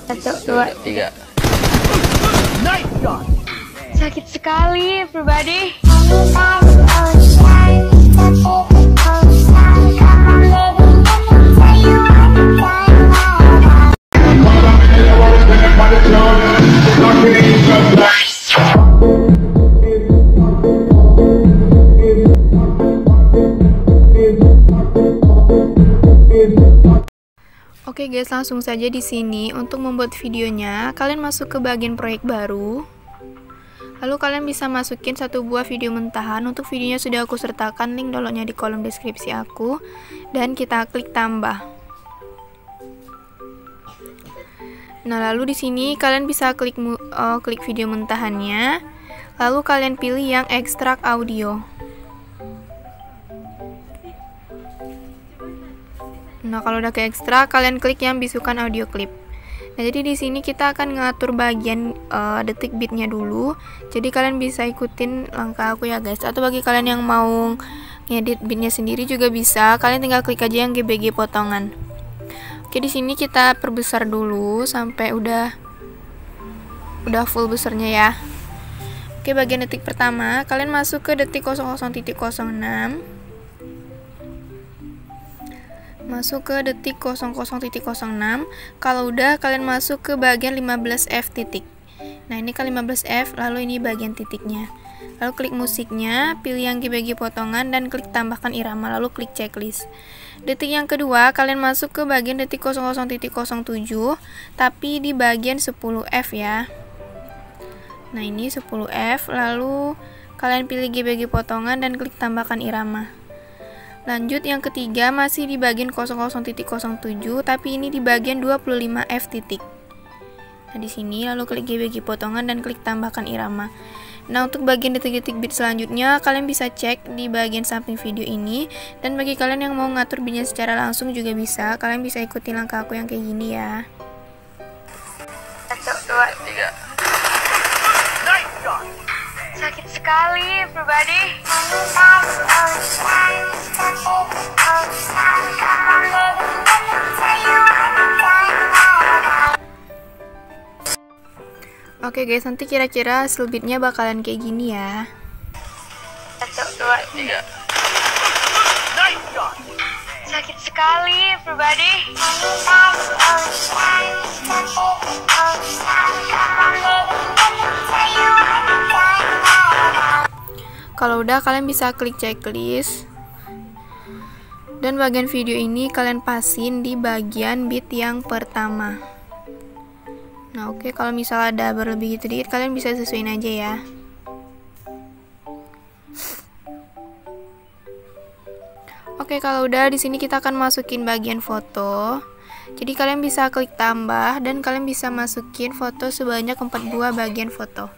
Satu, dua, tiga. Sakit sekali, everybody. Oke guys, langsung saja di sini untuk membuat videonya, kalian masuk ke bagian proyek baru. Lalu kalian bisa masukin satu buah video mentahan. Untuk videonya sudah aku sertakan link downloadnya di kolom deskripsi aku, dan kita klik tambah. Nah, lalu di sini kalian bisa klik video mentahannya. Lalu kalian pilih yang ekstrak audio. Nah, kalau udah ke ekstrak, kalian klik yang bisukan audio clip. Nah, jadi di sini kita akan ngatur bagian detik bitnya dulu. Jadi kalian bisa ikutin langkah aku ya guys. Atau bagi kalian yang mau ngedit bitnya sendiri juga bisa. Kalian tinggal klik aja yang GBG potongan. Oke, di sini kita perbesar dulu sampai udah full besarnya ya. Oke, bagian detik pertama, kalian masuk ke detik 00.06. Masuk ke detik 00.06. Kalau udah, kalian masuk ke bagian 15F titik. Nah, ini kan 15F, lalu ini bagian titiknya. Lalu klik musiknya, pilih yang GBG potongan dan klik tambahkan irama, lalu klik checklist. Detik yang kedua, kalian masuk ke bagian detik 00.07, tapi di bagian 10F ya. Nah, ini 10F, lalu kalian pilih GBG potongan dan klik tambahkan irama. Lanjut yang ketiga, masih di bagian 00.07, tapi ini di bagian 25F titik. Nah, di sini lalu klik GBG potongan dan klik tambahkan irama. Nah, untuk bagian detik-detik bit selanjutnya, kalian bisa cek di bagian samping video ini. Dan bagi kalian yang mau ngatur bitnya secara langsung juga bisa. Kalian bisa ikuti langkah aku yang kayak gini ya. Satu, dua, tiga. Sakit sekali, everybody. Oke guys, nanti kira-kira hasil beatnya bakalan kayak gini ya. Satu, dua, tiga. Sakit sekali, everybody. Kalau udah, kalian bisa klik checklist. Dan bagian video ini kalian pasin di bagian beat yang pertama. Nah, oke, kalau misalnya ada berlebih gitu dikit, kalian bisa sesuaiin aja ya. Oke, kalau udah, di sini kita akan masukin bagian foto. Jadi kalian bisa klik tambah dan kalian bisa masukin foto sebanyak 4 buah bagian foto.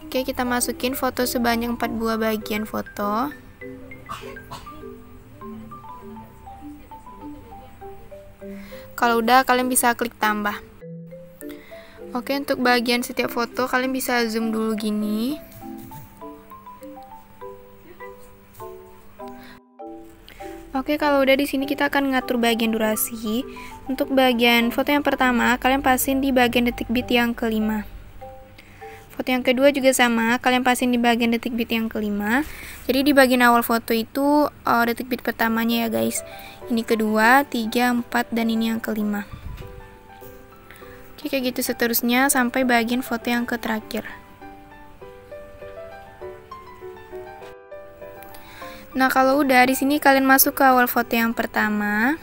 Oke, kita masukin foto sebanyak 4 buah bagian foto. Kalau udah, kalian bisa klik tambah. Oke, untuk bagian setiap foto kalian bisa zoom dulu gini. Oke, kalau udah, di sini kita akan ngatur bagian durasi. Untuk bagian foto yang pertama, kalian pasin di bagian detik bit yang kelima. Foto yang kedua juga sama, kalian pasin di bagian detik bit yang kelima. Jadi di bagian awal foto itu detik bit pertamanya ya guys. Ini kedua, 3, 4, dan ini yang kelima. Oke, kayak gitu seterusnya sampai bagian foto yang terakhir. Nah, kalau udah, di sini kalian masuk ke awal foto yang pertama.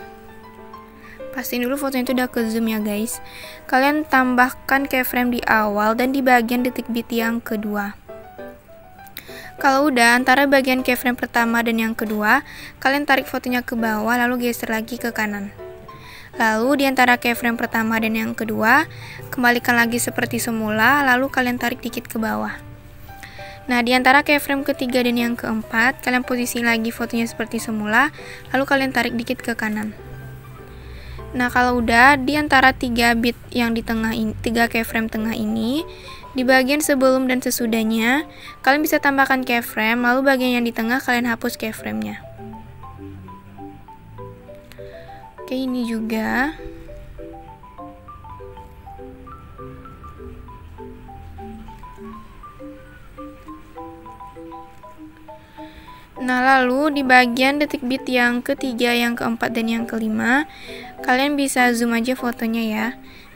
Pastiin dulu fotonya itu udah ke zoom ya guys. Kalian tambahkan keyframe di awal dan di bagian detik bit yang kedua. Kalau udah, antara bagian keyframe pertama dan yang kedua, kalian tarik fotonya ke bawah lalu geser lagi ke kanan. Lalu di antara keyframe pertama dan yang kedua, kembalikan lagi seperti semula, lalu kalian tarik dikit ke bawah. Nah, di antara keyframe ketiga dan yang keempat, kalian posisi lagi fotonya seperti semula, lalu kalian tarik dikit ke kanan. Nah, kalau udah, di antara 3 bit yang di tengah ini, 3 keyframe tengah ini, di bagian sebelum dan sesudahnya, kalian bisa tambahkan keyframe, lalu bagian yang di tengah kalian hapus keyframe-nya. Oke, ini juga. Nah, lalu di bagian detik bit yang ketiga, yang keempat, dan yang kelima, kalian bisa zoom aja fotonya ya.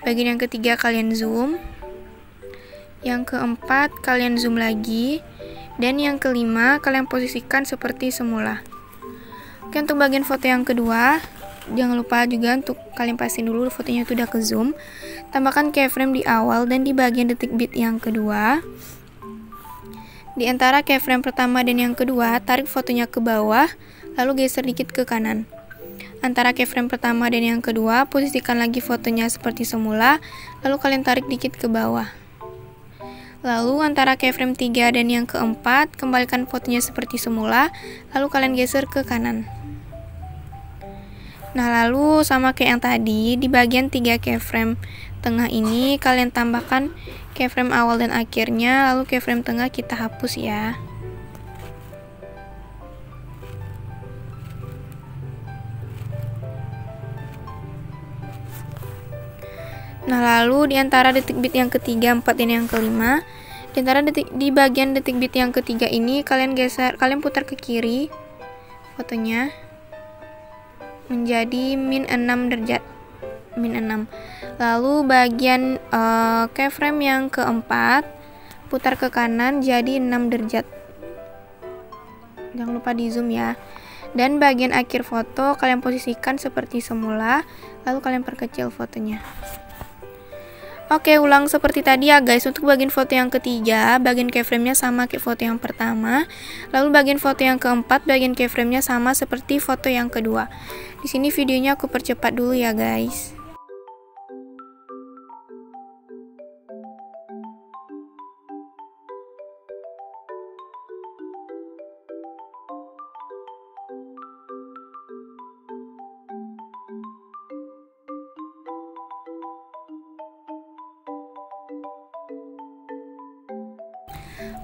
Bagian yang ketiga kalian zoom, yang keempat kalian zoom lagi, dan yang kelima kalian posisikan seperti semula. Oke, untuk bagian foto yang kedua, jangan lupa juga untuk kalian pastiin dulu fotonya itu udah ke zoom. Tambahkan keyframe di awal dan di bagian detik bit yang kedua. Di antara keyframe pertama dan yang kedua, tarik fotonya ke bawah, lalu geser dikit ke kanan. Antara keyframe pertama dan yang kedua, posisikan lagi fotonya seperti semula, lalu kalian tarik dikit ke bawah. Lalu antara keyframe 3 dan yang keempat, kembalikan fotonya seperti semula, lalu kalian geser ke kanan. Nah, lalu sama kayak yang tadi, di bagian 3 keyframe tengah ini kalian tambahkan keyframe awal dan akhirnya, lalu keyframe tengah kita hapus ya. Nah, lalu di antara detik bit yang ketiga, 4, dan yang kelima, di bagian detik bit yang ketiga ini kalian putar ke kiri fotonya menjadi min 6 derajat. Lalu bagian keyframe yang keempat putar ke kanan jadi 6 derajat. Jangan lupa di zoom ya. Dan bagian akhir foto kalian posisikan seperti semula, lalu kalian perkecil fotonya. Oke, ulang seperti tadi ya guys. Untuk bagian foto yang ketiga, bagian keyframe-nya sama kayak foto yang pertama. Lalu bagian foto yang keempat, bagian keyframe-nya sama seperti foto yang kedua. Di sini videonya aku percepat dulu ya guys.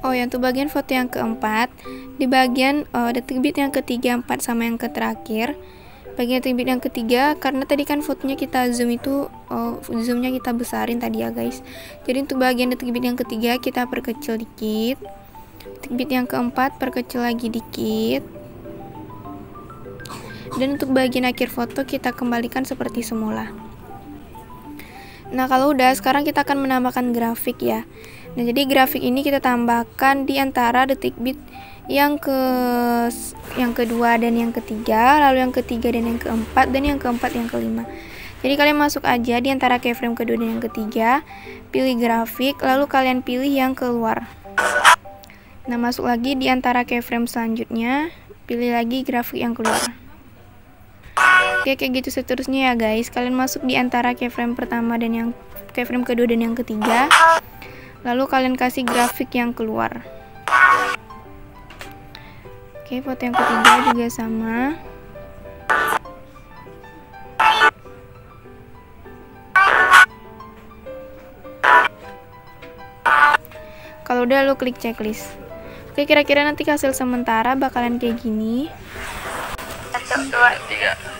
Oh ya, untuk bagian foto yang keempat, di bagian detik bit yang ketiga, 4, sama yang terakhir, bagian detik bit yang ketiga, karena tadi kan fotonya kita zoom itu, zoomnya kita besarin tadi ya guys. Jadi untuk bagian detik bit yang ketiga kita perkecil dikit, detik bit yang keempat perkecil lagi dikit, dan untuk bagian akhir foto kita kembalikan seperti semula. Nah, kalau udah, sekarang kita akan menambahkan grafik ya. Nah, jadi grafik ini kita tambahkan di antara detik bit yang kedua dan yang ketiga, lalu yang ketiga dan yang keempat, dan yang keempat yang kelima. Jadi kalian masuk aja di antara keyframe kedua dan yang ketiga, pilih grafik, lalu kalian pilih yang keluar. Nah, masuk lagi di antara keyframe selanjutnya, pilih lagi grafik yang keluar. Oke, kayak gitu seterusnya ya guys. Kalian masuk di antara keyframe pertama dan yang keyframe kedua dan yang ketiga, lalu kalian kasih grafik yang keluar. Oke, foto yang ketiga juga sama. Kalau udah, lu klik checklist. Oke, kira-kira nanti hasil sementara bakalan kayak gini. 1, 2, 3.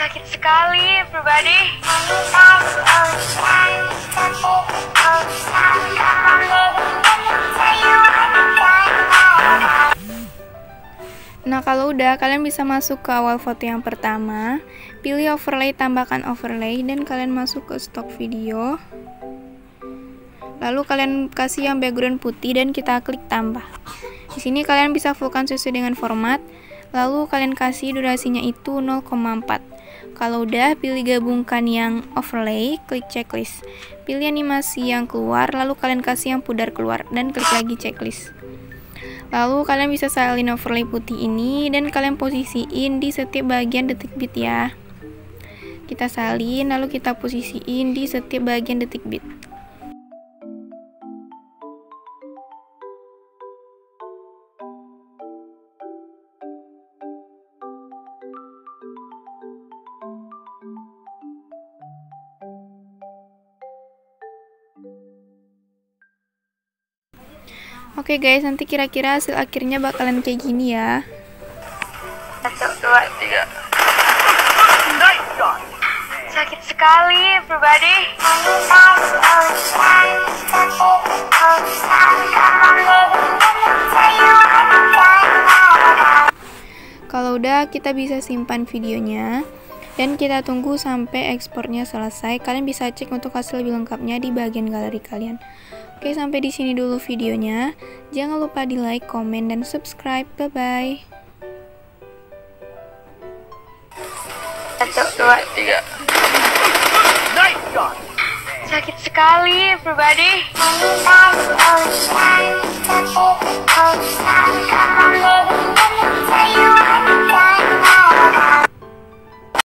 Sakit sekali, everybody. Nah, kalau udah, kalian bisa masuk ke awal foto yang pertama, pilih overlay, tambahkan overlay, dan kalian masuk ke stock video. Lalu kalian kasih yang background putih dan kita klik tambah. Di sini kalian bisa fullkan sesuai dengan format. Lalu kalian kasih durasinya itu 0,4. Kalau udah, pilih gabungkan yang overlay, klik checklist. Pilih animasi yang keluar, lalu kalian kasih yang pudar keluar, dan klik lagi checklist. Lalu kalian bisa salin overlay putih ini, dan kalian posisiin di setiap bagian detik bit ya. Kita salin, lalu kita posisiin di setiap bagian detik bit. Oke guys, nanti kira-kira hasil akhirnya bakalan kayak gini ya. 1, 2, 3. Sakit sekali, everybody. Kalau udah, kita bisa simpan videonya dan kita tunggu sampai ekspornya selesai. Kalian bisa cek untuk hasil lebih lengkapnya di bagian galeri kalian. Oke, sampai di sini dulu videonya. Jangan lupa di like, komen, dan subscribe. Bye bye. 1, 2, 3. Sakit sekali, everybody.